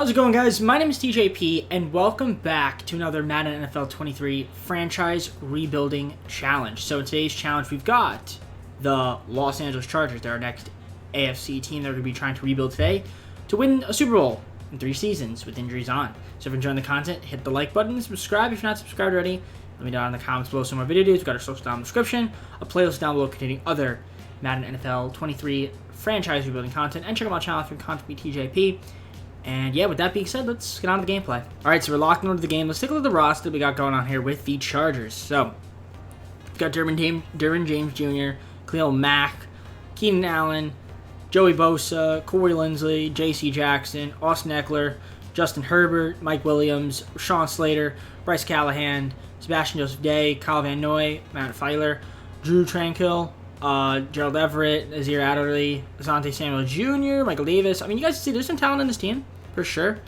How's it going, guys? My name is TJP, and welcome back to another Madden NFL 23 Franchise Rebuilding Challenge. So in today's challenge, we've got the Los Angeles Chargers. They're our next AFC team that we're going to be trying to rebuild today to win a Super Bowl in 3 seasons with injuries on. So if you're enjoying the content, hit the like button, subscribe if you're not subscribed already. Let me know in the comments below some more videos. We've got our social down in the description, a playlist down below containing other Madden NFL 23 Franchise Rebuilding content, and check out my channel if you're content me TJP. And yeah, with that being said, let's get on to the gameplay. Alright, so we're locking into the game. Let's take a look at the roster that we got going on here with the Chargers. So, we've got Derwin James Jr., Khalil Mack, Keenan Allen, Joey Bosa, Corey Linsley, J.C. Jackson, Austin Eckler, Justin Herbert, Mike Williams, Sean Slater, Bryce Callahan, Sebastian Joseph Day, Kyle Van Noy, Matt Filer, Drew Tranquill, Gerald Everett, Nazir Adderley, Asante Samuel Jr., Michael Davis. I mean, you guys see there's some talent in this team, for sure.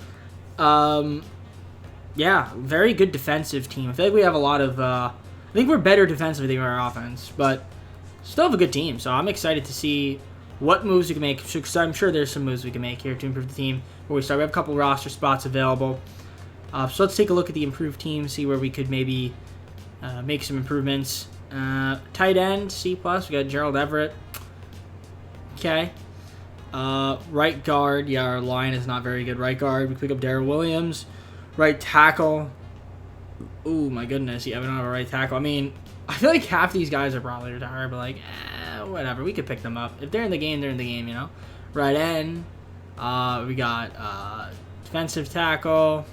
Yeah, very good defensive team. I feel like we have a lot of, I think we're better defensively than our offense, but still have a good team. So I'm excited to see what moves we can make. Because I'm sure there's some moves we can make here to improve the team. Before we start, we have a couple roster spots available. So let's take a look at the improved team, see where we could maybe make some improvements. Tight end, C+, we got Gerald Everett. Okay. Right guard, yeah, our line is not very good. Right guard, we pick up Darrell Williams. Right tackle. Ooh, my goodness, yeah, we don't have a right tackle. I mean, I feel like half these guys are probably retired, but like, whatever, we could pick them up. If they're in the game, they're in the game, you know? Right end, we got defensive tackle.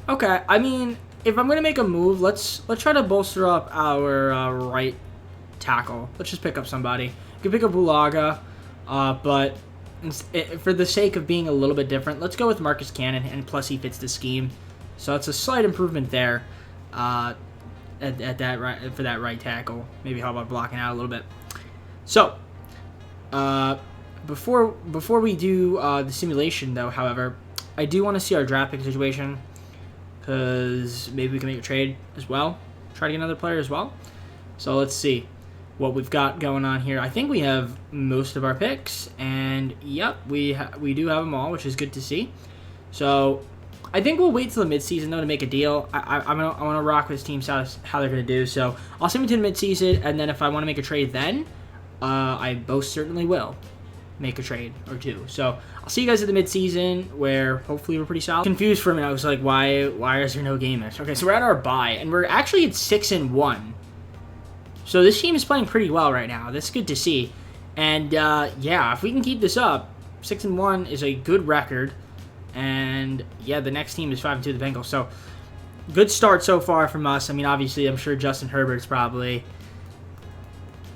Okay, I mean, if I'm gonna make a move, let's try to bolster up our right tackle. Let's just pick up somebody. We can pick up Bulaga, but for the sake of being a little bit different, let's go with Marcus Cannon, and plus he fits the scheme, so it's a slight improvement there. At that right for that right tackle. Maybe how about blocking out a little bit? So, before we do the simulation, though, however, I do want to see our draft pick situation. Because maybe we can make a trade as well. Try to get another player as well. So let's see what we've got going on here. I think we have most of our picks. And yep, we do have them all, which is good to see. So I think we'll wait till the midseason, though, to make a deal. I want to rock with this team, how they're going to do. So I'll send me to the midseason. And then if I want to make a trade then, I most certainly will make a trade or two. So I'll see you guys at the midseason, where hopefully we're pretty solid. Confused for a minute, I was like, why is there no game match? Okay, so we're at our bye, and we're actually at 6-1. So this team is playing pretty well right now. That's good to see. And yeah, if we can keep this up, 6-1 is a good record. And yeah, the next team is 5-2, the Bengals. So good start so far from us. I mean, obviously, I'm sure Justin Herbert's probably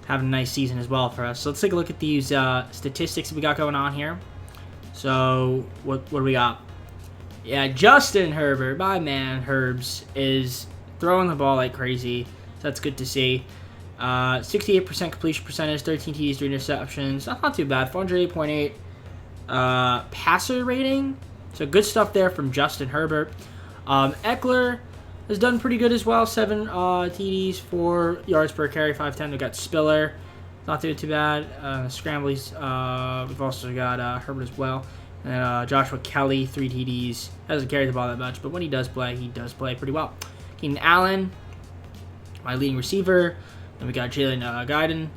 having a nice season as well for us. So let's take a look at these statistics that we got going on here. So what do we got? Yeah, Justin Herbert, my man Herbs, is throwing the ball like crazy. So that's good to see. 68% completion percentage, 13 TDs, 3 interceptions. Not too bad. 408.8 passer rating. So good stuff there from Justin Herbert. Eckler has done pretty good as well. 7 TDs, 4 yards per carry, 510. We've got Spiller. Not doing too bad. Scramblies. We've also got Herbert as well. And Joshua Kelly, 3 TDs. Doesn't carry the ball that much, but when he does play pretty well. Keenan Allen, my leading receiver. Then we got Jalen Guyton,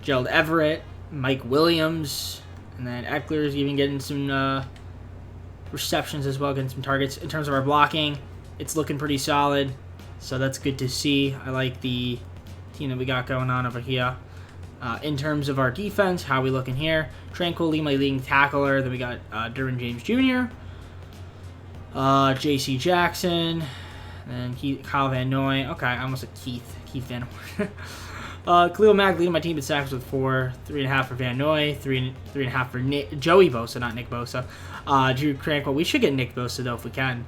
Gerald Everett, Mike Williams, and then Eckler's even getting some receptions as well, getting some targets. In terms of our blocking, it's looking pretty solid, so that's good to see. I like the team that we got going on over here. In terms of our defense, how we looking here? Tranquilly, my leading tackler. Then we got Derwin James Jr., J.C. Jackson, and Kyle Van Noy. Okay, I almost said Keith Van Noy. Khalil Mack leading my team in sacks with 4, 3.5 for Van Noy, 3.5 for Joey Bosa, not Nick Bosa. Drew Tranquill. We should get Nick Bosa though if we can.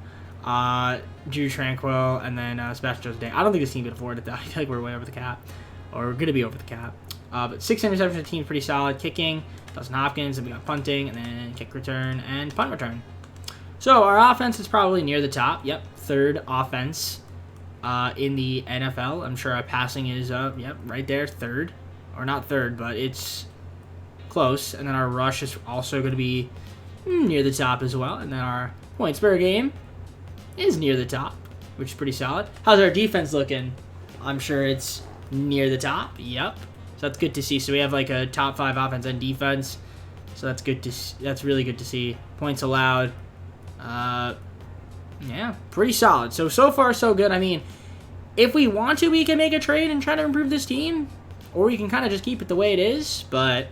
Drew Tranquill, and then Sebastian Joseph Day. I don't think this team can afford it though. I feel like we're way over the cap, or we're gonna be over the cap. But 6 interceptions, the team's pretty solid. Kicking, Dustin Hopkins, and we got punting, and then kick return and punt return. So our offense is probably near the top. Yep, 3rd offense in the NFL. I'm sure our passing is right there, 3rd, or not 3rd, but it's close. And then our rush is also going to be near the top as well. And then our points per game is near the top, which is pretty solid. How's our defense looking? I'm sure it's near the top. Yep. So that's good to see. So we have like a top 5 offense and defense. So that's good to that's really good to see. Points allowed. Yeah, pretty solid. So far so good. I mean, if we want to, we can make a trade and try to improve this team, or we can kind of just keep it the way it is. But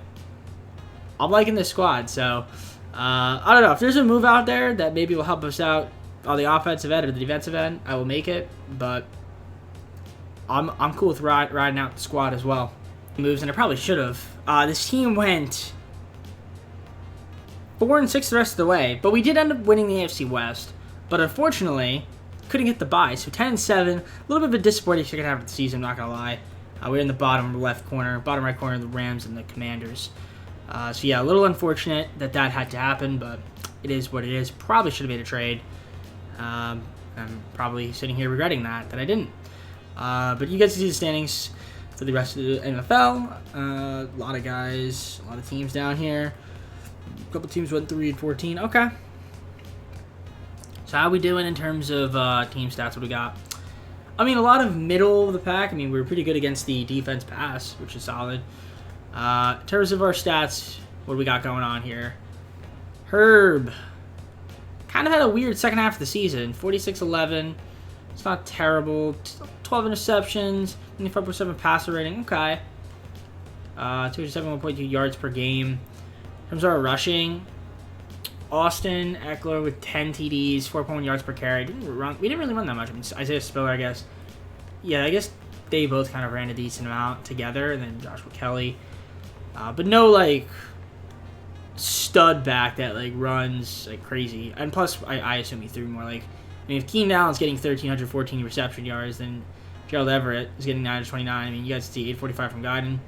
I'm liking this squad. So I don't know if there's a move out there that maybe will help us out on the offensive end or the defensive end. I will make it, but I'm cool with riding out the squad as well. Moves, and I probably should have. This team went 4-6 the rest of the way, but we did end up winning the AFC West. But unfortunately, couldn't get the bye. So 10-7, a little bit of a disappointing second half of the season. Not gonna lie, we're in the bottom right corner of the Rams and the Commanders. So yeah, a little unfortunate that had to happen, but it is what it is. Probably should have made a trade. I'm probably sitting here regretting that I didn't. But you guys see the standings for the rest of the NFL. A lot of guys, a lot of teams down here. A couple teams went 3-14. Okay. So how are we doing in terms of team stats? What we got? I mean, a lot of middle of the pack. I mean, we were pretty good against the defense pass, which is solid. In terms of our stats, what do we got going on here? Herb kind of had a weird second half of the season. 46-11. It's not terrible. 12 interceptions. 95.7 passer rating. Okay. 271.2 yards per game. In terms of our rushing, Austin Eckler with 10 TDs, 4.1 yards per carry. We didn't really run that much. I mean, Isaiah Spiller, I guess. Yeah, I guess they both kind of ran a decent amount together, and then Joshua Kelly. But no, like, stud back that, like, runs, like, crazy. And plus, I assume he threw more, like, I mean, if Keenan Allen's getting 1,314 reception yards, then Gerald Everett is getting 929. I mean, you guys see 845 from Guyton.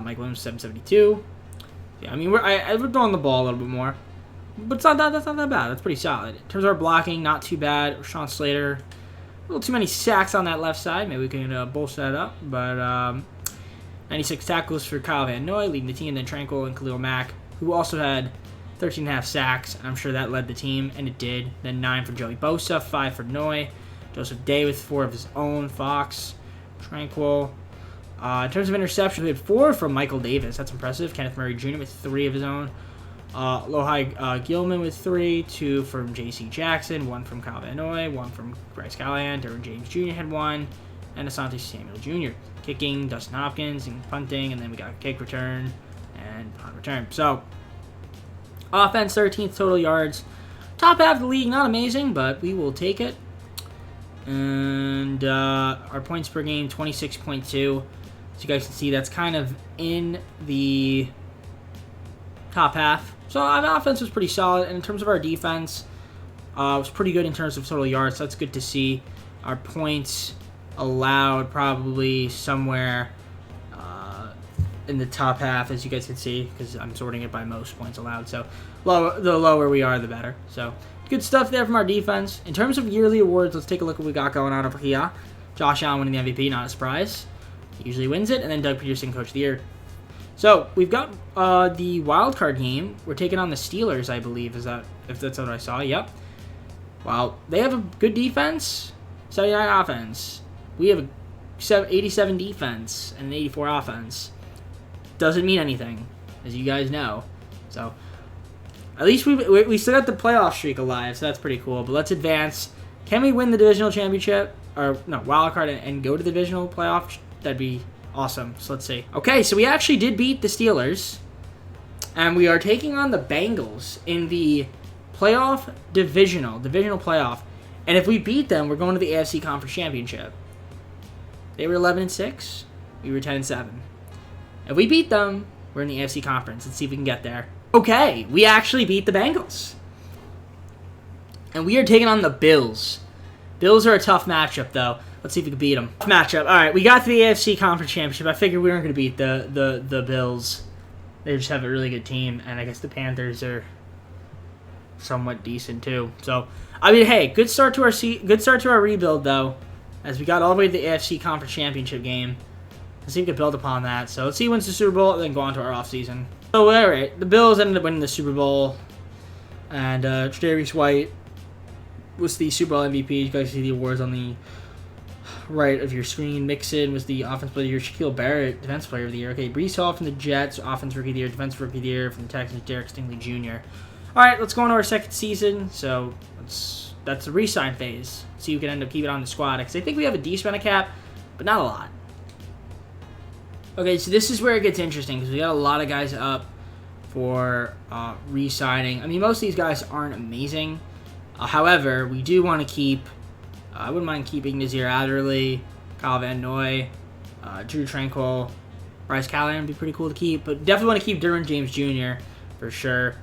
Mike Williams, 772. Yeah, I mean, we're throwing the ball a little bit more. But that's not that bad. That's pretty solid. In terms of our blocking, not too bad. Rashawn Slater, a little too many sacks on that left side. Maybe we can bolster that up. But 96 tackles for Kyle Van Noy, leading the team. Then Tranquil and Khalil Mack, who also had 13.5 sacks. And I'm sure that led the team, and it did. Then 9 for Joey Bosa, 5 for Noy. Joseph Day with 4 of his own. Fox, Tranquil. In terms of interceptions, we had 4 from Michael Davis. That's impressive. Kenneth Murray Jr. with 3 of his own. Lohai Gilman with 3, 2 from J.C. Jackson, 1 from Kyle Van Noy, 1 from Bryce Callahan, Derwin James Jr. had 1, and Asante Samuel Jr. Kicking, Dustin Hopkins, and punting, and then we got kick return and punt return. So, offense, 13th total yards. Top half of the league, not amazing, but we will take it. And our points per game, 26.2. As you guys can see, that's kind of in the top half. So our offense was pretty solid, and in terms of our defense, it was pretty good in terms of total yards. So that's good to see. Our points allowed probably somewhere in the top half, as you guys can see, because I'm sorting it by most points allowed. So the lower we are, the better. So good stuff there from our defense. In terms of yearly awards, let's take a look at what we got going on over here. Josh Allen winning the MVP, not a surprise. He usually wins it, and then Doug Peterson, Coach of the Year. So we've got the wild card game. We're taking on the Steelers, I believe. If that's what I saw? Yep. Well, they have a good defense, 79 offense. We have a 87 defense and an 84 offense. Doesn't mean anything, as you guys know. So at least we still got the playoff streak alive, so that's pretty cool. But let's advance. Can we win the divisional championship? Or no, wild card and go to the divisional playoff? That'd be awesome. So let's see. Okay, so we actually did beat the Steelers. And we are taking on the Bengals in the divisional playoff. And if we beat them, we're going to the AFC Conference Championship. They were 11-6. We were 10-7. If we beat them, we're in the AFC Conference. Let's see if we can get there. Okay, we actually beat the Bengals. And we are taking on the Bills. Bills are a tough matchup, though. Let's see if we can beat them. Matchup. All right, we got to the AFC Conference Championship. I figured we weren't going to beat the Bills. They just have a really good team, and I guess the Panthers are somewhat decent too. So, I mean, hey, good start to our rebuild though, as we got all the way to the AFC Conference Championship game. Let's see if we can build upon that. So let's see who wins the Super Bowl, and then go on to our offseason. So, all right, the Bills ended up winning the Super Bowl. And Tre'Davious White was the Super Bowl MVP. You guys see the awards on the right of your screen. Mixon was the Offensive Player of the Year. Shaquille Barrett, Defensive Player of the Year. Okay, Breece Hall from the Jets, Offensive Rookie of the Year. Defensive Rookie of the Year from the Texans, Derek Stingley Jr. All right, let's go on to our second season. So that's the resign phase. See who can end up keeping on the squad. Because I think we have a decent amount of cap, but not a lot. Okay, so this is where it gets interesting because we got a lot of guys up for re-signing. I mean, most of these guys aren't amazing. However, we do want to keep, I wouldn't mind keeping Nazir Adderley, Kyle Van Noy, Drew Tranquil, Bryce Callahan would be pretty cool to keep. But definitely want to keep Derwin James Jr. for sure.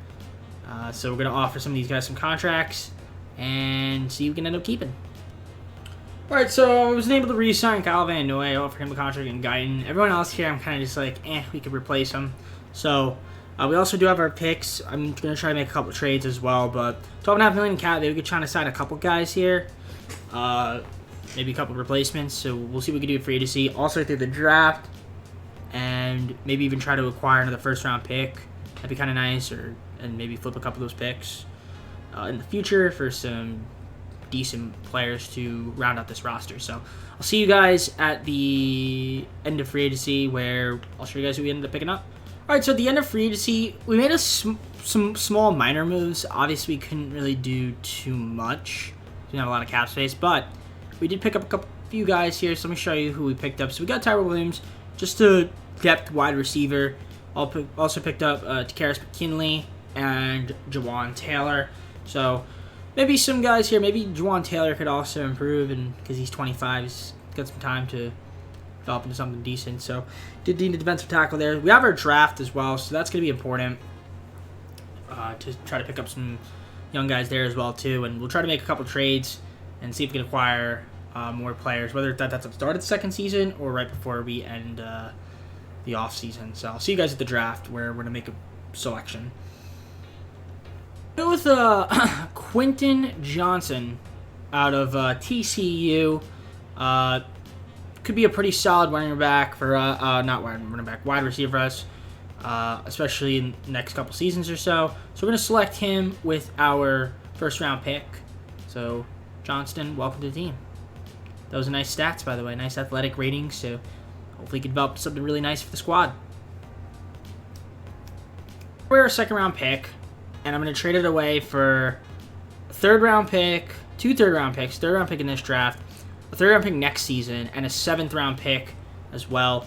So we're going to offer some of these guys some contracts and see who we can end up keeping. Alright, so I was able to re-sign Kyle Van Noy, offer him a contract in Guyton. Everyone else here, I'm kind of just like, we could replace him. So, we also do have our picks. I'm going to try to make a couple trades as well, but $12.5 million in cap, we could try to sign a couple guys here. Maybe a couple replacements, so we'll see what we can do for free agency. Also through the draft, and maybe even try to acquire another first-round pick. That'd be kind of nice, and maybe flip a couple of those picks in the future for some decent players to round out this roster. So I'll see you guys at the end of free agency, where I'll show you guys who we ended up picking up. All right, so at the end of free agency, we made some small minor moves. Obviously, we couldn't really do too much. We didn't have a lot of cap space, but we did pick up a few guys here. So let me show you who we picked up. So we got Tyrell Williams, just a depth wide receiver. Also picked up Takaris McKinley and Jawan Taylor. So maybe some guys here. Maybe Jawan Taylor could also improve, and because he's 25, he's got some time to develop into something decent. So did need a defensive tackle there. We have our draft as well, so that's going to be important to try to pick up some young guys there as well too. And we'll try to make a couple trades and see if we can acquire more players, whether that's at the start of the second season or right before we end the off season. So I'll see you guys at the draft, where we're going to make a selection. Go with Quentin Johnson out of TCU. Could be a pretty solid running back for wide receiver for us, especially in the next couple seasons or so. So we're going to select him with our first round pick. So Johnston, welcome to the team. Those are nice stats, by the way, nice athletic ratings. So hopefully he can develop something really nice for the squad. We're a second round pick, and I'm going to trade it away for a third round pick, two third round picks, third round pick in this draft, a third round pick next season, and a seventh round pick as well.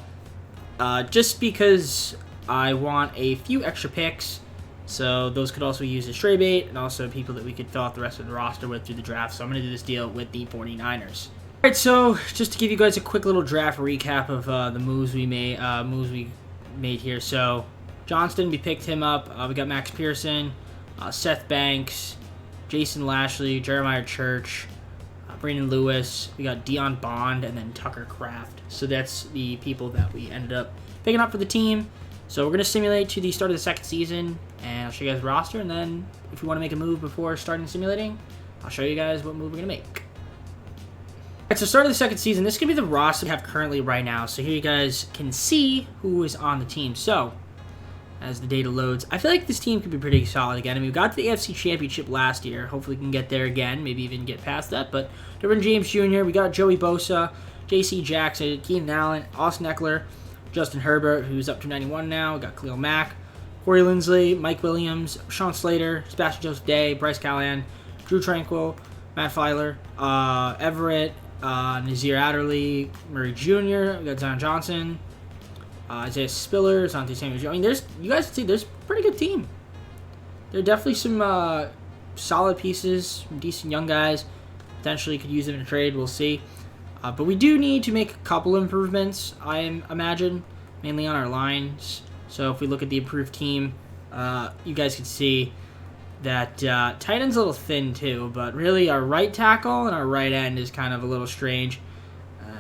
Just because I want a few extra picks, so those could also be used as trade bait, and also people that we could fill out the rest of the roster with through the draft. So I'm going to do this deal with the 49ers. All right, so just to give you guys a quick little draft recap of the moves we made here. So Johnston, we picked him up. We got Max Pearson, Seth Banks, Jason Lashley, Jeremiah Church, Brandon Lewis. We got Deion Bond, and then Tucker Kraft. So that's the people that we ended up picking up for the team. So we're going to simulate to the start of the second season, and I'll show you guys the roster, and then if you want to make a move before starting simulating, I'll show you guys what move we're going to make. Alright, so start of the second season, this is going to be the roster we have currently right now. So here you guys can see who is on the team. So as the data loads, I feel like this team could be pretty solid again. I mean, we got to the AFC Championship last year. Hopefully we can get there again, maybe even get past that. But Derwin James Jr., we got Joey Bosa, J.C. Jackson, Keenan Allen, Austin Eckler, Justin Herbert, who's up to 91 now. We got Khalil Mack, Corey Linsley, Mike Williams, Sean Slater, Sebastian Joseph Day, Bryce Callahan, Drew Tranquil, Matt Filer, Everett, Nazir Adderley, Murray Jr., we got Zion Johnson, Isaiah Spiller, Asante Samuel. I mean, you guys can see there's a pretty good team. There are definitely some solid pieces, some decent young guys. Potentially could use them in a trade. We'll see. But we do need to make a couple improvements, I imagine, mainly on our lines. So if we look at the improved team, you guys can see that tight end's a little thin too. But really, our right tackle and our right end is kind of a little strange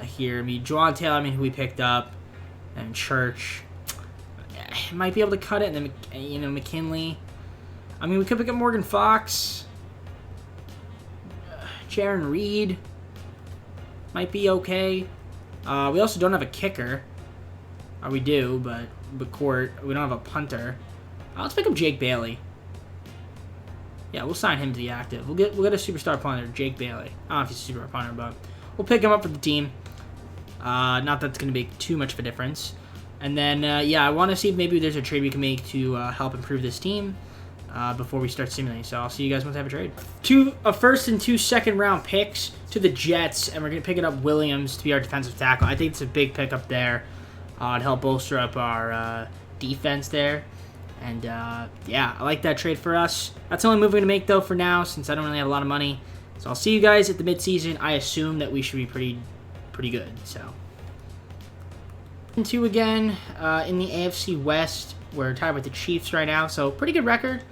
here. I mean, Jawan Taylor, who we picked up, and Church might be able to cut it. And then, McKinley. I mean, we could pick up Morgan Fox. Jaron Reed might be okay. We also don't have a kicker. We do, but we don't have a punter. Let's pick up Jake Bailey. Yeah, we'll sign him to the active. We'll get a superstar punter, Jake Bailey. I don't know if he's a superstar punter, but we'll pick him up for the team. Not that it's going to make too much of a difference. And then, yeah, I want to see if maybe there's a trade we can make to help improve this team before we start simulating. So I'll see you guys once I have a trade. A first and 2 second-round picks to the Jets, and we're going to pick up Williams to be our defensive tackle. I think it's a big pickup there to help bolster up our defense there. And, yeah, I like that trade for us. That's the only move we're going to make, though, for now, since I don't really have a lot of money. So I'll see you guys at the midseason. I assume that we should be pretty good, so. 2 again in the AFC West. We're tied with the Chiefs right now, so pretty good record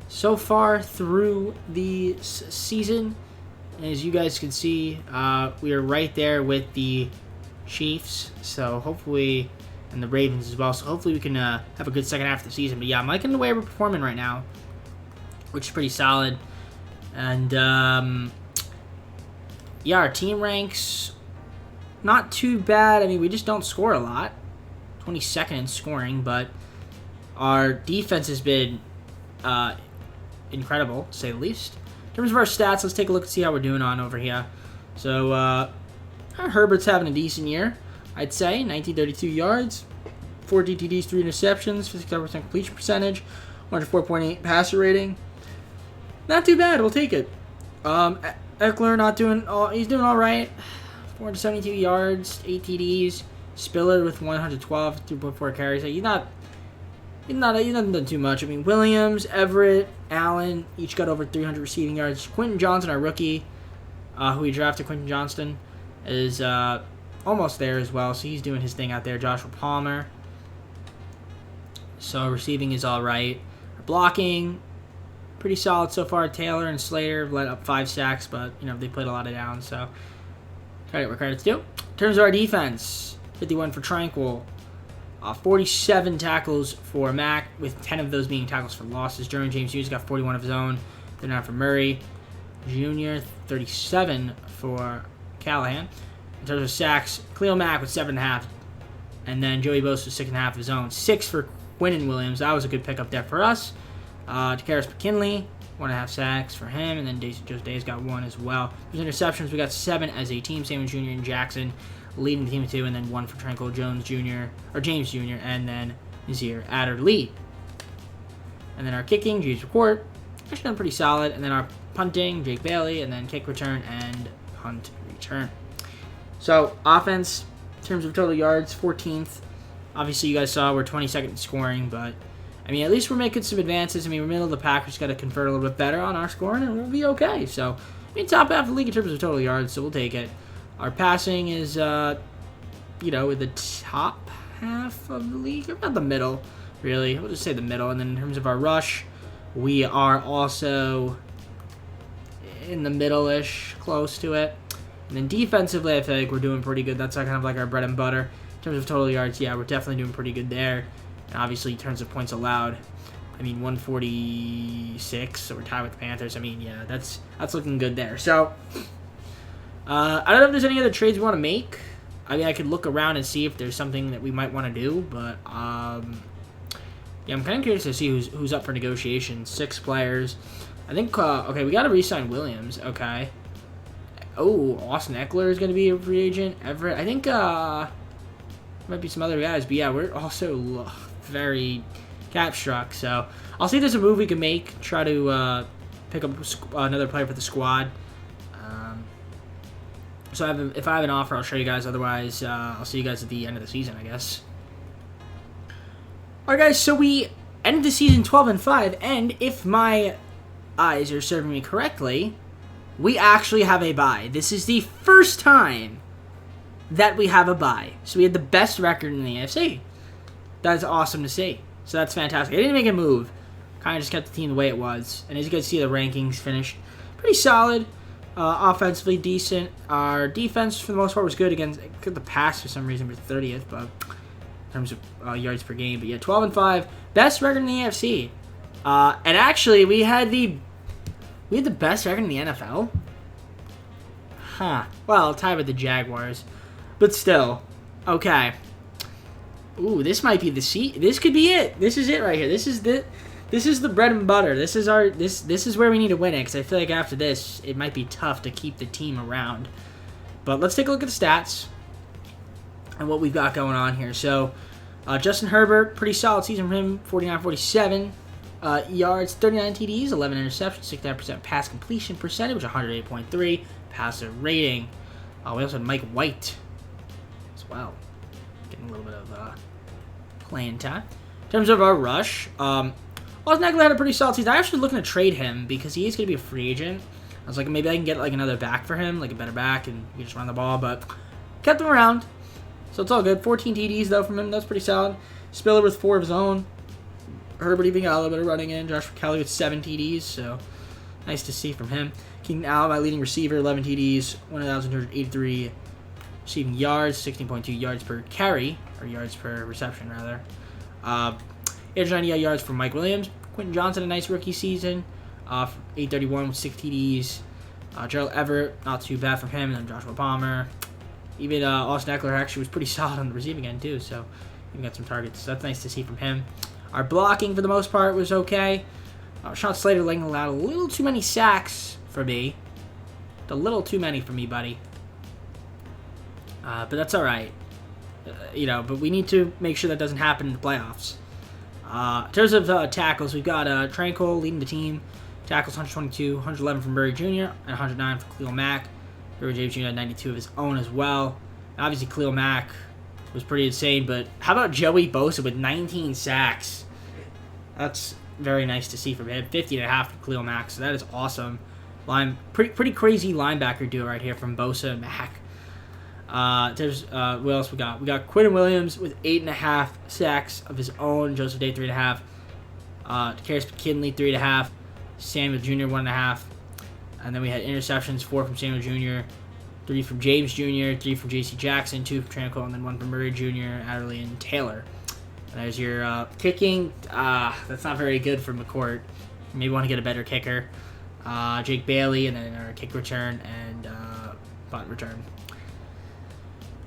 so far through the season. As you guys can see, we are right there with the Chiefs, so hopefully, and the Ravens as well, so hopefully we can have a good second half of the season. But yeah, I'm liking the way we're performing right now, which is pretty solid. And yeah, our team ranks not too bad. I mean, we just don't score a lot. 22nd in scoring, but our defense has been incredible, to say the least. In terms of our stats, let's take a look and see how we're doing on over here. So, Herbert's having a decent year, I'd say. 1932 yards, 4 DTDs, 3 interceptions, 57% completion percentage, 104.8 passer rating. Not too bad, we'll take it. Eckler he's doing all right. 472 yards, 8 TDs. Spiller with 112, 2.4 carries. He's not done too much. I mean, Williams, Everett, Allen, each got over 300 receiving yards. Quentin Johnson, our rookie, who we drafted, Quentin Johnston, is almost there as well. So he's doing his thing out there. Joshua Palmer. So receiving is all right. Blocking, pretty solid so far. Taylor and Slater have let up 5 sacks, but they played a lot of downs. So credit where credit's due. In terms of our defense, 51 for Tranquil. 47 tackles for Mack, with 10 of those being tackles for losses. Jeremy James Hughes got 41 of his own. 39 for Murray Jr., 37 for Callahan. In terms of sacks, Khalil Mack with 7.5. And then Joey Bosa with 6.5 of his own. 6 for Quinnen Williams. That was a good pickup there for us. Takaris McKinley, 1.5 sacks for him. And then Joe Days got 1 as well. There's interceptions. We got 7 as a team. Samuel Jr. and Jackson leading the team with 2, and then 1 for Tranquil James Jr., and then Nazir Adderley. And then our kicking, James McCourt, actually done pretty solid. And then our punting, Jake Bailey, and then kick return and punt return. So offense, in terms of total yards, 14th. Obviously, you guys saw we're 22nd in scoring, but I mean, at least we're making some advances. I mean, we're middle of the pack. We just got to convert a little bit better on our scoring, and we'll be okay. So, I mean, top half of the league in terms of total yards, so we'll take it. Our passing is, in the top half of the league, or about the middle, really. We'll just say the middle. And then in terms of our rush, we are also in the middle-ish, close to it. And then defensively, I feel like we're doing pretty good. That's kind of like our bread and butter. In terms of total yards, yeah, we're definitely doing pretty good there. And obviously, in terms of points allowed, I mean, 146, so we're tied with the Panthers. I mean, yeah, that's looking good there. So, I don't know if there's any other trades we want to make. I mean, I could look around and see if there's something that we might want to do, but yeah, I'm kind of curious to see who's up for negotiation. 6 players. I think, okay, we got to re-sign Williams. Okay. Oh, Austin Eckler is going to be a free agent. Everett. I think might be some other guys, but yeah, we're also very cap-struck. So I'll see if there's a move we can make. Try to pick up another player for the squad. So if I have an offer, I'll show you guys. Otherwise, I'll see you guys at the end of the season, I guess. All right, guys. So we ended the season 12-5, and if my eyes are serving me correctly, we actually have a bye. This is the first time that we have a bye. So we had the best record in the AFC. That's awesome to see. So that's fantastic. I didn't make a move. Kind of just kept the team the way it was. And as you guys see, the rankings finished pretty solid. Offensively decent. Our defense, for the most part, was good against the pass for some reason. We're 30th, but in terms of yards per game. But yeah, 12-5. Best record in the AFC. And actually, we had the best record in the NFL. Huh. Well, tied with the Jaguars. But still. Okay. Ooh, this might be the seat. This could be it. This is it right here. This This is the bread and butter. This is our this is where we need to win it, because I feel like after this it might be tough to keep the team around. But let's take a look at the stats and what we've got going on here. So Justin Herbert, pretty solid season for him, 49-47 yards, 39 TDs, 11 interceptions, 69% pass completion percentage, 108.3 passer rating. We also had Mike White as well, getting a little bit of playing time. In terms of our rush, Austin Eckler had a pretty solid season. I'm actually looking to trade him because he is going to be a free agent. I was like, maybe I can get like another back for him, like a better back, and we just run the ball, but kept him around. So it's all good. 14 TDs, though, from him. That's pretty solid. Spiller with 4 of his own. Herbert even got a little bit of running in. Josh Kelly with 7 TDs, so nice to see from him. Keenan Allen, my leading receiver, 11 TDs, 1,283 receiving yards, 16.2 yards per carry, or yards per reception, rather. 898 yards from Mike Williams. Quentin Johnson, a nice rookie season, 831 with 6 TDs. Gerald Everett, not too bad from him. And then Joshua Palmer. Even Austin Eckler actually was pretty solid on the receiving end, too, so he got some targets. So that's nice to see from him. Our blocking, for the most part, was okay. Sean Slater allowed a little too many sacks for me. A little too many for me, buddy. But that's all right. But we need to make sure that doesn't happen in the playoffs. In terms of tackles, we've got Tranquil leading the team. Tackles 122, 111 from Murray Jr., and 109 from Khalil Mack. Murray James Jr. had 92 of his own as well. Obviously, Khalil Mack was pretty insane, but how about Joey Bosa with 19 sacks? That's very nice to see from him. 50.5 from Khalil Mack, so that is awesome. Pretty crazy linebacker duo right here from Bosa and Mack. What else we got? We got Quinton Williams with 8.5 sacks of his own. Joseph Day 3.5. Darius McKinley 3.5. Samuel Jr. 1.5. And then we had interceptions, 4 from Samuel Jr., 3 from James Jr., 3 from J.C. Jackson, 2 from Tranquil, and then 1 from Murray Jr., Adderley, and Taylor. And there's your kicking. That's not very good for McCourt. Maybe want to get a better kicker. Jake Bailey, and then our kick return and punt return.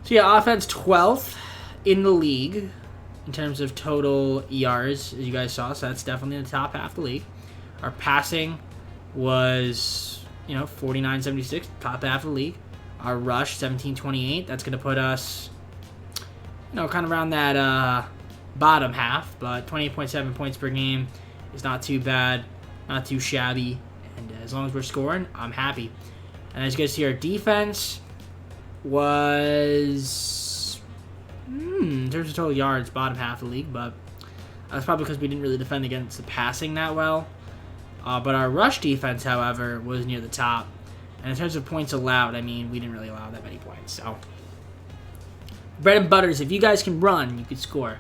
So yeah, offense 12th in the league in terms of total ERs, as you guys saw. So that's definitely in the top half of the league. Our passing was 49-76, top half of the league. Our rush, 17-28. That's going to put us, kind of around that bottom half. But 28.7 points per game is not too bad, not too shabby. And as long as we're scoring, I'm happy. And as you guys see, our defense was, in terms of total yards, bottom half of the league. But that's probably because we didn't really defend against the passing that well. But our rush defense, however, was near the top. And in terms of points allowed, we didn't really allow that many points. So, bread and butters, if you guys can run, you could score.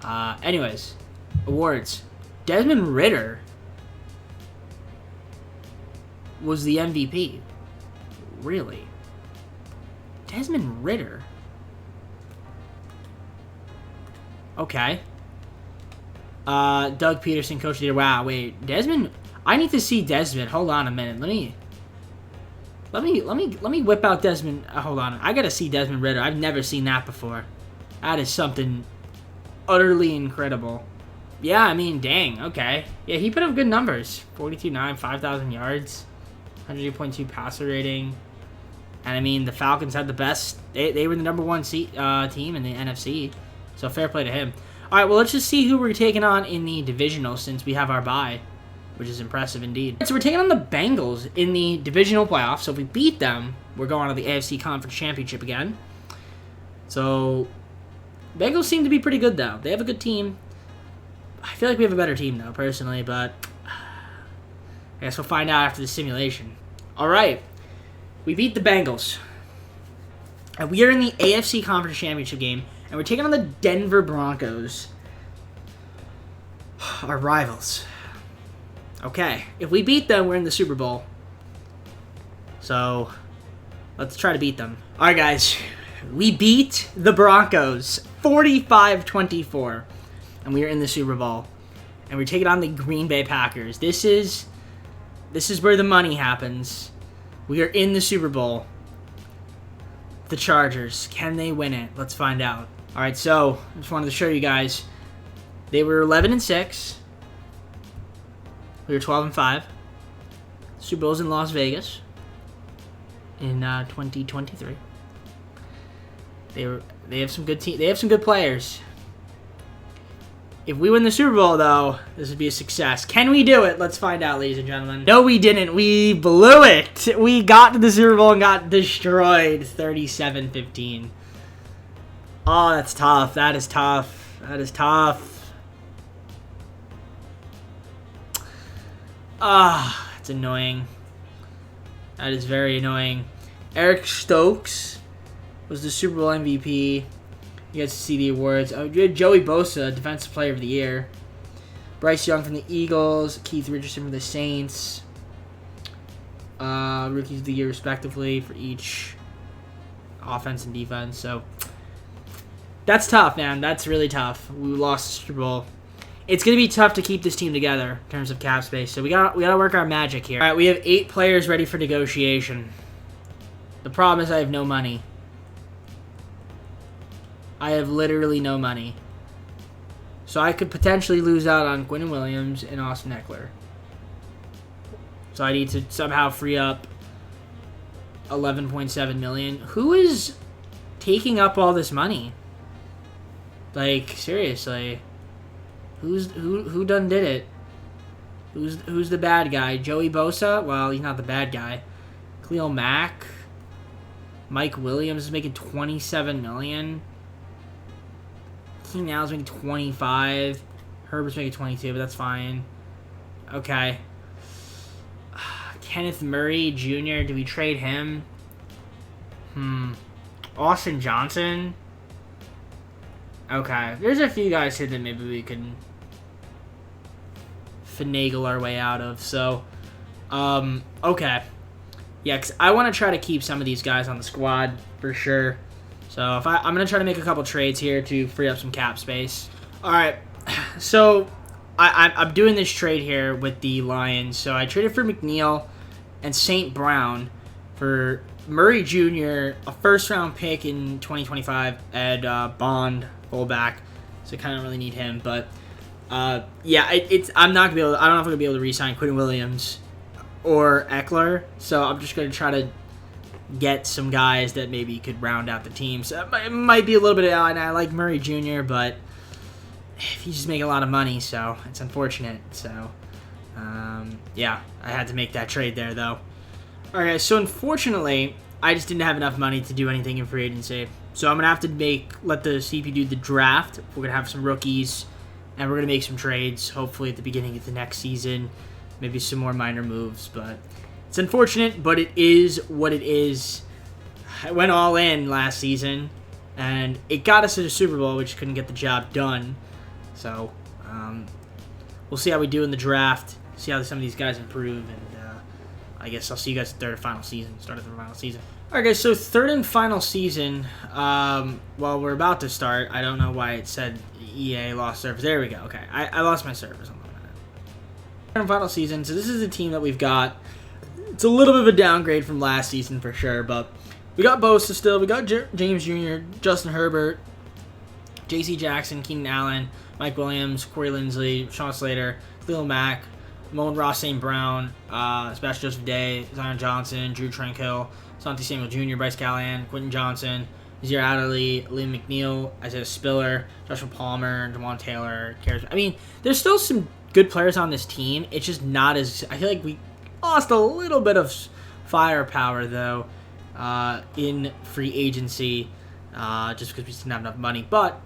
Anyways, awards. Desmond Ridder was the MVP. Really? Desmond Ridder? Okay. Doug Peterson, Coach of the Year. Wow, wait. Desmond... I need to see Desmond. Hold on a minute. Let me whip out Desmond. Hold on. I gotta see Desmond Ridder. I've never seen that before. That is something utterly incredible. Yeah, dang. Okay. Yeah, he put up good numbers. 42.9, 5,000 yards, 108.2 passer rating. And the Falcons had the best. They were the number 1 team in the NFC. So fair play to him. All right. Well, let's just see who we're taking on in the divisional since we have our bye, which is impressive indeed. So we're taking on the Bengals in the divisional playoffs. So if we beat them, we're going on to the AFC Conference Championship again. So Bengals seem to be pretty good, though. They have a good team. I feel like we have a better team, though, personally, but I guess we'll find out after the simulation. All right. We beat the Bengals. And we are in the AFC Conference Championship game, and we're taking on the Denver Broncos, our rivals. Okay, if we beat them, we're in the Super Bowl. So, let's try to beat them. All right, guys. We beat the Broncos 45-24. And we are in the Super Bowl. And we're taking on the Green Bay Packers. This is where the money happens. We are in the Super Bowl. The Chargers. Can they win it? Let's find out. All right, so I just wanted to show you guys. They were 11-6. We were 12-5. Super Bowl's in Las Vegas in 2023. They have some good team. They have some good players. If we win the Super Bowl, though, this would be a success. Can we do it? Let's find out, ladies and gentlemen. No, we didn't. We blew it. We got to the Super Bowl and got destroyed 37-15. Oh, that's tough. That is tough. That is tough. Ah, it's annoying. That is very annoying. Eric Stokes was the Super Bowl MVP. You guys see the awards. You had Joey Bosa, Defensive Player of the Year. Bryce Young from the Eagles. Keith Richardson from the Saints. Rookies of the Year, respectively, for each offense and defense. So, that's tough, man. That's really tough. We lost the Super Bowl. It's going to be tough to keep this team together in terms of cap space. So, we gotta work our magic here. All right, we have 8 players ready for negotiation. The problem is I have no money. I have literally no money. So I could potentially lose out on Quinn Williams and Austin Eckler. So I need to somehow free up $11.7 million. Who is taking up all this money? Like, seriously. Who done did it? Who's the bad guy? Joey Bosa? Well, he's not the bad guy. Khalil Mack? Mike Williams is making $27 million. Keenan Allen's making 25. Herbert's making 22, but that's fine. Okay. Kenneth Murray Jr., do we trade him? Austin Johnson? Okay. There's a few guys here that maybe we can finagle our way out of. So, okay. Yeah, because I want to try to keep some of these guys on the squad for sure. So I'm going to try to make a couple trades here to free up some cap space. All right, so I'm doing this trade here with the Lions. So I traded for McNeil and St. Brown for Murray Jr., a first-round pick in 2025, and Bond, fullback. So I kind of really need him. But, yeah, I'm not going to be able to, I don't know if I'm going to be able to re-sign Quinn Williams or Eckler. So I'm just going to try to get some guys that maybe could round out the team. So it might be a little bit, and I like Murray Jr., but he's just making a lot of money, so it's unfortunate. So, yeah, I had to make that trade there, though. All right, so unfortunately, I just didn't have enough money to do anything in free agency. So I'm going to have to let the CP do the draft. We're going to have some rookies, and we're going to make some trades, hopefully at the beginning of the next season. Maybe some more minor moves, but it's unfortunate, but it is what it is. I went all in last season, and it got us to the Super Bowl, which couldn't get the job done. So, we'll see how we do in the draft, see how some of these guys improve, and I guess I'll see you guys at the third and final season, start of the final season. All right, guys, so third and final season, well, we're about to start. I don't know why it said EA lost service. There we go. Okay, I lost my service. Third and final season, so this is the team that we've got. It's a little bit of a downgrade from last season for sure, but we got Bosa still. We got James Jr., Justin Herbert, J.C. Jackson, Keenan Allen, Mike Williams, Corey Linsley, Sean Slater, Khalil Mack, Amon Ross St. Brown, Sebastian Joseph Day, Zion Johnson, Drew Tranquill, Santi Samuel Jr., Bryce Callahan, Quentin Johnson, Azir Adderley, Liam McNeil, Isaiah Spiller, Joshua Palmer, DeMond Taylor. I mean, there's still some good players on this team. It's just not as... I feel like we lost a little bit of firepower, though, in free agency, just because we just didn't have enough money. But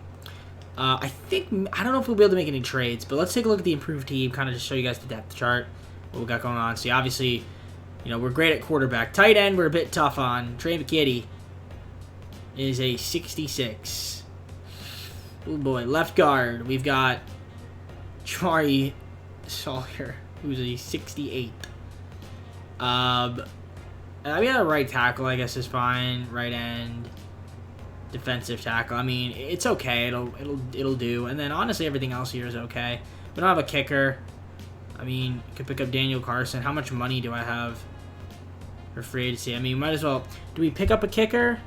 I don't know if we'll be able to make any trades, but let's take a look at the improved team, kind of just show you guys the depth chart, what we got going on. See, obviously, we're great at quarterback. Tight end, we're a bit tough on. Trey McKitty is a 66. Oh, boy. Left guard, we've got Jamari Sawyer, who's a 68. I mean, a right tackle, I guess, is fine. Right end, defensive tackle. I mean, it's okay. It'll do. And then honestly, everything else here is okay. We don't have a kicker. I mean, could pick up Daniel Carson. How much money do I have for free agency? I mean, might as well. Do we pick up a kicker?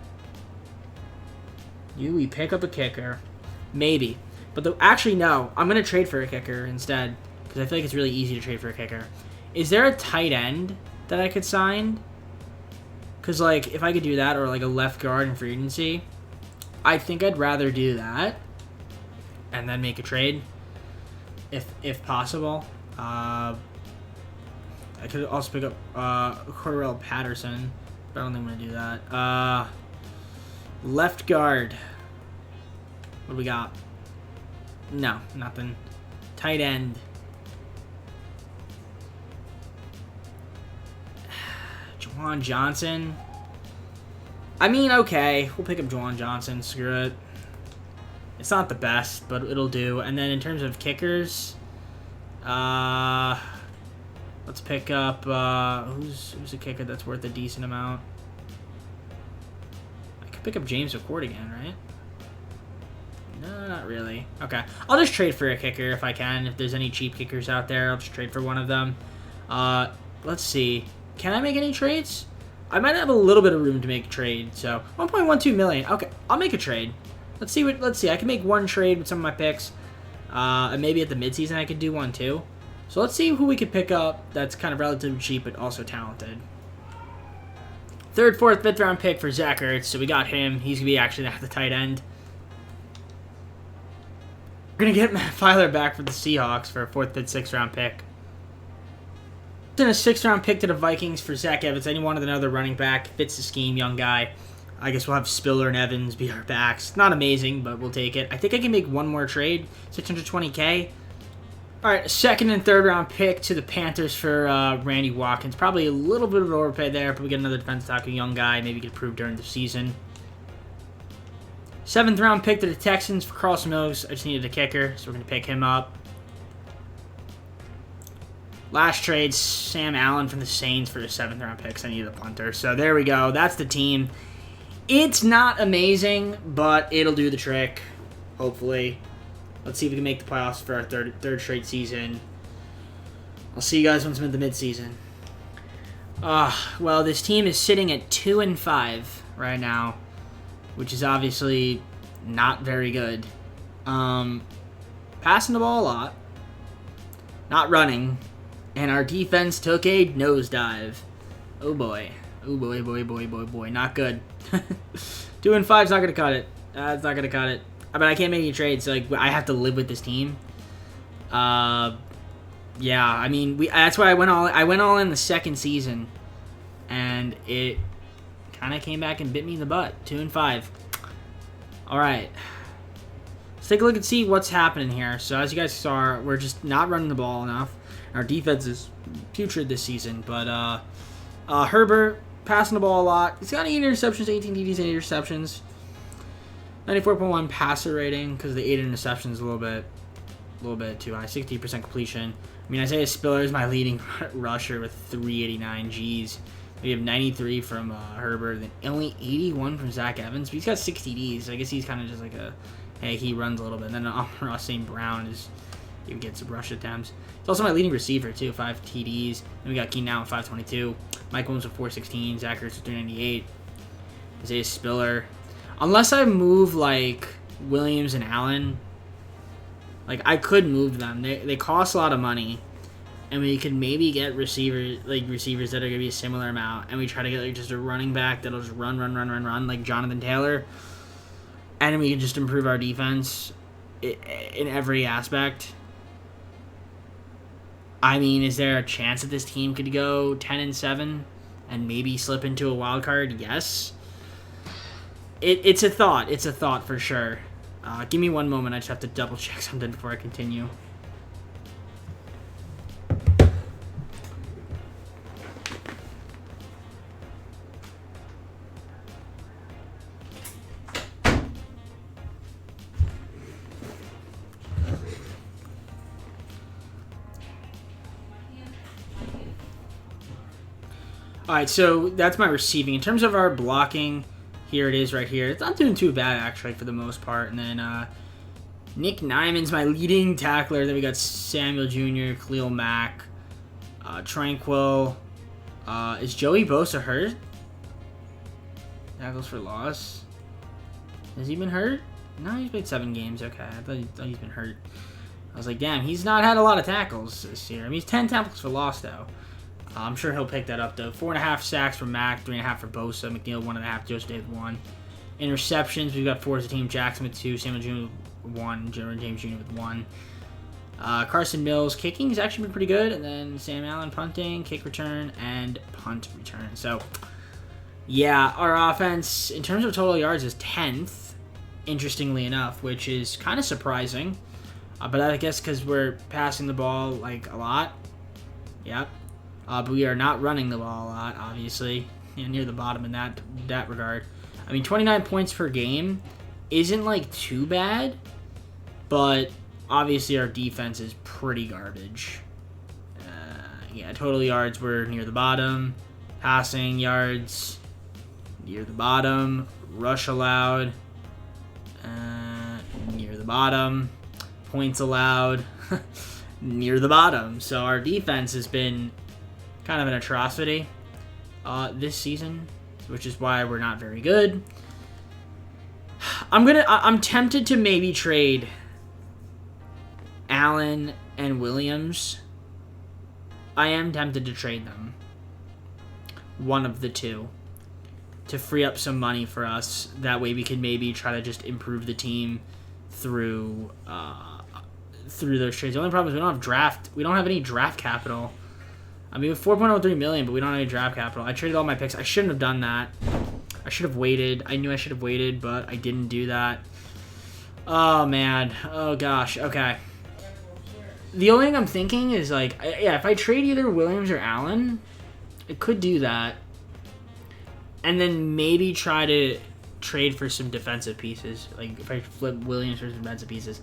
Do we pick up a kicker? Maybe. But actually, no. I'm gonna trade for a kicker instead because I feel like it's really easy to trade for a kicker. Is there a tight end that I could sign? Because, like, if I could do that, or, like, a left guard in free agency, I think I'd rather do that and then make a trade, if possible. I could also pick up Cordell Patterson, but I don't think I'm going to do that. Left guard. What do we got? No, nothing. Tight end. Juwan Johnson. I mean, okay. We'll pick up Juwan Johnson. Screw it. It's not the best, but it'll do. And then in terms of kickers, let's pick up who's a kicker that's worth a decent amount. I could pick up James McCourt again, right? No, not really. Okay. I'll just trade for a kicker if I can. If there's any cheap kickers out there, I'll just trade for one of them. Let's see. Can I make any trades? I might have a little bit of room to make a trade. So 1.12 million. Okay, I'll make a trade. Let's see. I can make one trade with some of my picks. And maybe at the midseason I could do one too. So let's see who we could pick up that's kind of relatively cheap but also talented. 3rd, 4th, 5th round pick for Zach Ertz. So we got him. He's going to be actually at the tight end. We're going to get Matt Filer back for the Seahawks for a 4th, 5th, 6th round pick. Then a 6th round pick to the Vikings for Zack Evans. I wanted another running back. Fits the scheme, young guy. I guess we'll have Spiller and Evans be our backs. Not amazing, but we'll take it. I think I can make one more trade. 620K. All right, 2nd and 3rd round pick to the Panthers for Randy Watkins. Probably a little bit of an overpay there, but we get another defensive tackle, young guy. Maybe get approved during the season. 7th round pick to the Texans for Carlson Mills. I just needed a kicker, so we're going to pick him up. Last trade, Sam Allen from the Saints for the 7th round picks. I needed a punter. So there we go. That's the team. It's not amazing, but it'll do the trick, hopefully. Let's see if we can make the playoffs for our third straight season. I'll see you guys once I'm in the midseason. Well, this team is sitting at 2-5 right now, which is obviously not very good. Passing the ball a lot, not running, and our defense took a nosedive. Oh boy. Oh boy. Not good. 2-5's not gonna cut it. It's not gonna cut it. I mean, I can't make any trades, so like I have to live with this team. Yeah. I mean, that's why I went all in the second season, and it kind of came back and bit me in the butt. 2-5. All right. Let's take a look and see what's happening here. So as you guys saw, we're just not running the ball enough. Our defense is putrid this season, but Herbert passing the ball a lot. He's got 8 interceptions, 18 TDs, and 8 interceptions. 94.1 passer rating because the 8 interceptions is a little bit too high. 60% completion. I mean, Isaiah Spiller is my leading rusher with 389 Gs. We have 93 from Herbert, then only 81 from Zack Evans. But he's got 60 Ds. So I guess he's kind of just like hey, he runs a little bit. And then Ross St. Brown he gets some rush attempts. He's also my leading receiver too, 5 TDs. Then we got Keenan Allen with 522. Mike Williams with 416. Zach Ertz with 398. Isaiah Spiller. Unless I move like Williams and Allen, like I could move them. They cost a lot of money, and we could maybe get receivers that are gonna be a similar amount, and we try to get like just a running back that'll just run like Jonathan Taylor, and we can just improve our defense in every aspect. I mean, is there a chance that this team could go 10-7 and maybe slip into a wild card? Yes. It's a thought. It's a thought for sure. Give me one moment. I just have to double check something before I continue. All right, so that's my receiving. In terms of our blocking, here it is right here. It's not doing too bad, actually, for the most part. And then Nick Nyman's my leading tackler. Then we got Samuel Jr., Khalil Mack, Tranquil. Is Joey Bosa hurt? Tackles for loss. Has he been hurt? No, he's played 7 games. Okay, I thought he's been hurt. I was like, damn, he's not had a lot of tackles this year. I mean, he's 10 tackles for loss, though. I'm sure he'll pick that up, though. 4.5 sacks for Mack, 3.5 for Bosa, McNeil 1.5, Joseph David 1. Interceptions, we've got 4 as a team, Jackson with 2, Samuel Jr. with 1, James Jr. with 1. Carson Mills, kicking has actually been pretty good, and then Sam Allen punting, kick return, and punt return. So, yeah, our offense, in terms of total yards, is 10th, interestingly enough, which is kind of surprising. But I guess because we're passing the ball, like, a lot. Yep. But we are not running the ball a lot, obviously. Near the bottom in that regard. I mean, 29 points per game isn't, like, too bad. But, obviously, our defense is pretty garbage. Yeah, total yards, we're near the bottom. Passing yards, near the bottom. Rush allowed, near the bottom. Points allowed, near the bottom. So our defense has been kind of an atrocity this season, which is why we're not very good. I'm tempted to maybe trade Allen and Williams. I am tempted to trade them. One of the two. To free up some money for us. That way we can maybe try to just improve the team through those trades. The only problem is we don't have any draft capital. I mean, we have 4.03 million, but we don't have any draft capital. I traded all my picks. I shouldn't have done that. I should have waited. I knew I should have waited, but I didn't do that. Oh, man. Oh, gosh. Okay. The only thing I'm thinking is, like, yeah, if I trade either Williams or Allen, I could do that. And then maybe try to trade for some defensive pieces. Like, if I flip Williams for some defensive pieces.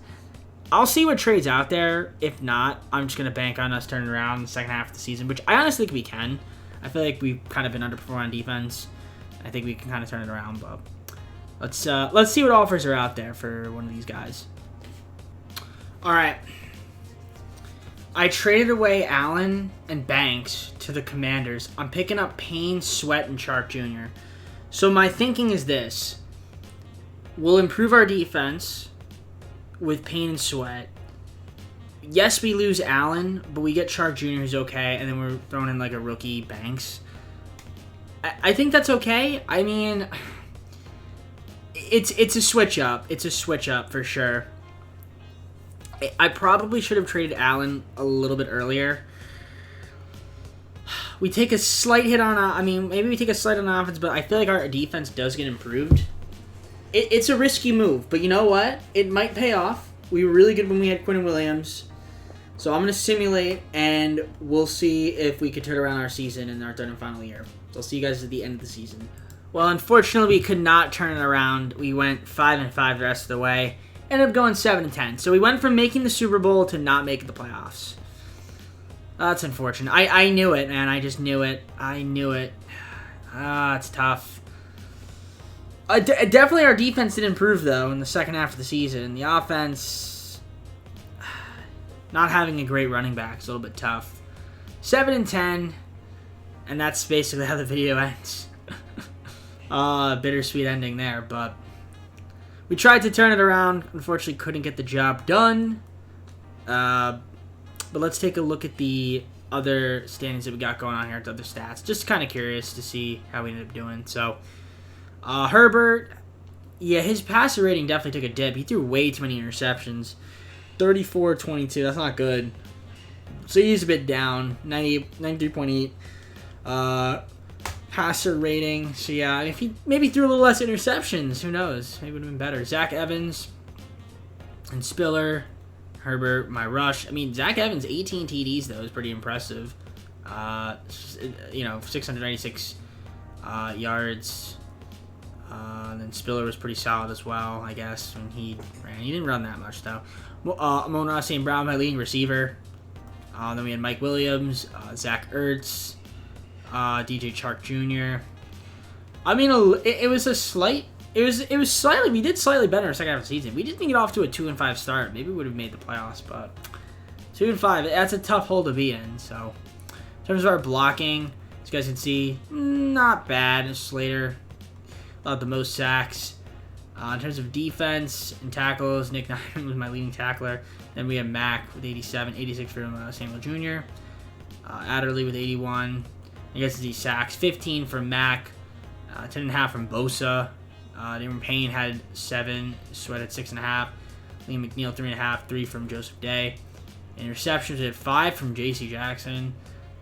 I'll see what trade's out there. If not, I'm just going to bank on us turning around in the second half of the season, which I honestly think we can. I feel like we've kind of been underperforming on defense. I think we can kind of turn it around, but let's see what offers are out there for one of these guys. All right. I traded away Allen and Banks to the Commanders. I'm picking up Payne, Sweat, and Chark Jr. So my thinking is this. We'll improve our defense with Payne and Sweat. Yes, we lose Allen, but we get Chark Jr., who's okay, and then we're throwing in like a rookie Banks. I think that's okay. I mean, it's a switch up. It's a switch up for sure. I probably should have traded Allen a little bit earlier. We take a slight hit on, maybe we take a slight on offense, but I feel like our defense does get improved. It's a risky move, but you know what? It might pay off. We were really good when we had Quinn Williams. So I'm going to simulate, and we'll see if we could turn around our season in our third and final year. So I'll see you guys at the end of the season. Well, unfortunately, we could not turn it around. We went 5-5 the rest of the way. Ended up going 7-10. So we went from making the Super Bowl to not making the playoffs. That's unfortunate. I knew it, man. I just knew it. I knew it. It's tough. Definitely our defense did improve, though, in the second half of the season. The offense, not having a great running back is a little bit tough. 7-10, and that's basically how the video ends. Bittersweet ending there, but we tried to turn it around. Unfortunately, couldn't get the job done. But let's take a look at the other standings that we got going on here, the other stats. Just kind of curious to see how we ended up doing. So, Herbert, yeah, his passer rating definitely took a dip. He threw way too many interceptions. 34-22, that's not good. So he's a bit down, 93.8 passer rating. So yeah, if he maybe threw a little less interceptions, who knows? Maybe it would have been better. Zack Evans and Spiller, Herbert, my rush. I mean, Zack Evans, 18 TDs, though, is pretty impressive. 696 yards. And then Spiller was pretty solid as well, I guess, when he ran. He didn't run that much, though. Amon-Ra St. Brown, my leading receiver. Then we had Mike Williams, Zach Ertz, DJ Chark Jr. I mean, it was a slight... It was slightly... We did slightly better in the second half of the season. We didn't get off to a 2-5 start. Maybe we would have made the playoffs, but 2-5, that's a tough hole to be in. So, in terms of our blocking, as you guys can see, not bad. Slater, the most sacks. In terms of defense and tackles, Nick Nyman was my leading tackler. Then we have Mack with 87, 86 from Samuel Jr. Adderley with 81. I guess it's these sacks. 15 from Mack, 10.5 from Bosa. Damon Payne had 7, Sweat had 6.5. Liam McNeil 3.5, 3 from Joseph Day. Interceptions, we had 5 from J.C. Jackson.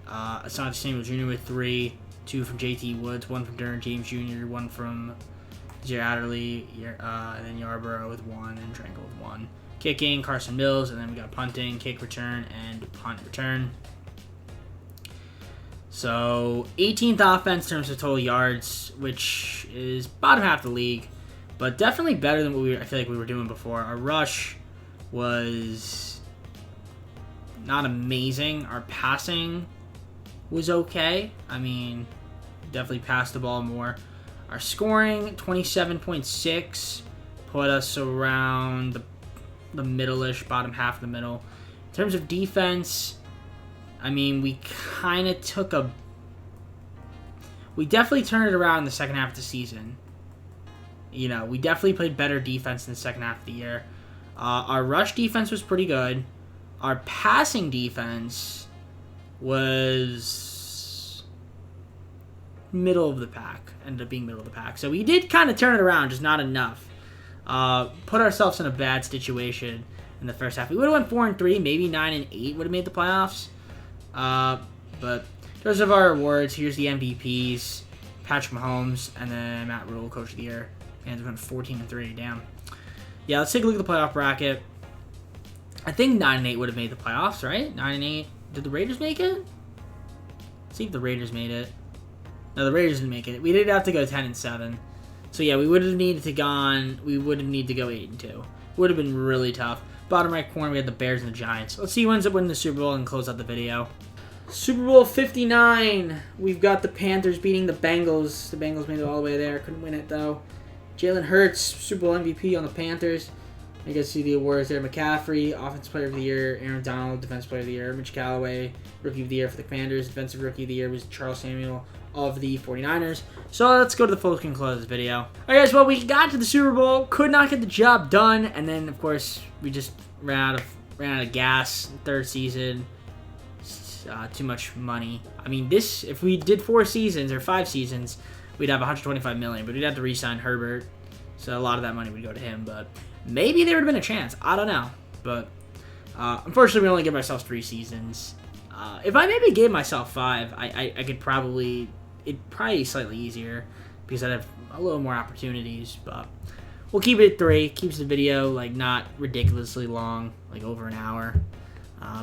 Asante Samuel Jr. with 3, 2 from J.T. Woods, 1 from Derwin James Jr., 1 from DJ Adderley, and then Yarborough with 1, and Tranquil with 1. Kicking, Carson Mills, and then we got punting, kick return, and punt return. So 18th offense in terms of total yards, which is bottom half of the league, but definitely better than what I feel like we were doing before. Our rush was not amazing. Our passing was okay. I mean, definitely passed the ball more. Our scoring, 27.6, put us around the middle-ish, bottom half of the middle. In terms of defense, I mean, we kind of took a... We definitely turned it around in the second half of the season. You know, we definitely played better defense in the second half of the year. Our rush defense was pretty good. Our passing defense was middle of the pack. Ended up being middle of the pack. So we did kind of turn it around, just not enough. Put ourselves in a bad situation in the first half. We would have went 4-3, maybe 9-8 would have made the playoffs. But in terms of our awards, here's the MVPs. Patrick Mahomes, and then Matt Rule, Coach of the Year. And went 14-3, damn. Yeah, let's take a look at the playoff bracket. I think 9-8 would have made the playoffs, right? 9-8. Did the Raiders make it? Let's see if the Raiders made it. No, the Raiders didn't make it. We did have to go 10-7. So yeah, we would have needed to go 8-2. Would have been really tough. Bottom right corner, we had the Bears and the Giants. Let's see who ends up winning the Super Bowl and close out the video. Super Bowl 59. We've got the Panthers beating the Bengals. The Bengals made it all the way there. Couldn't win it, though. Jalen Hurts, Super Bowl MVP on the Panthers. You guys see the awards there. McCaffrey, Offensive Player of the Year. Aaron Donald, Defensive Player of the Year. Mitch Callaway, Rookie of the Year for the Commanders. Defensive Rookie of the Year was Charles Samuel of the 49ers. So let's go to the full screen close of this video. Alright guys, well we got to the Super Bowl. Could not get the job done. And then, of course, we just ran out of gas. Third season. Too much money. I mean, if we did 4 seasons or 5 seasons, we'd have $125 million, but we'd have to re-sign Herbert, so a lot of that money would go to him. But maybe there would have been a chance. I don't know. But unfortunately, we only give ourselves 3 seasons. If I maybe gave myself 5, I could probably be slightly easier because I'd have a little more opportunities. But we'll keep it at 3. Keeps the video like not ridiculously long, like over an hour.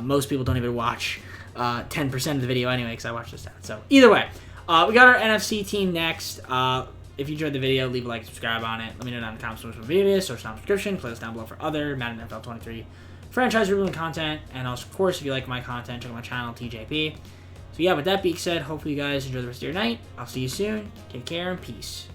Most people don't even watch 10% of the video anyway, because I watch the stats. So either way, we got our NFC team next. If you enjoyed the video, leave a like and subscribe on it. Let me know down in the comments what video it is, search down description, play this down below for other Madden NFL 23 franchise reviewing content. And also, of course, if you like my content, check out my channel, TJP. So yeah, with that being said, hopefully you guys enjoy the rest of your night. I'll see you soon. Take care and peace.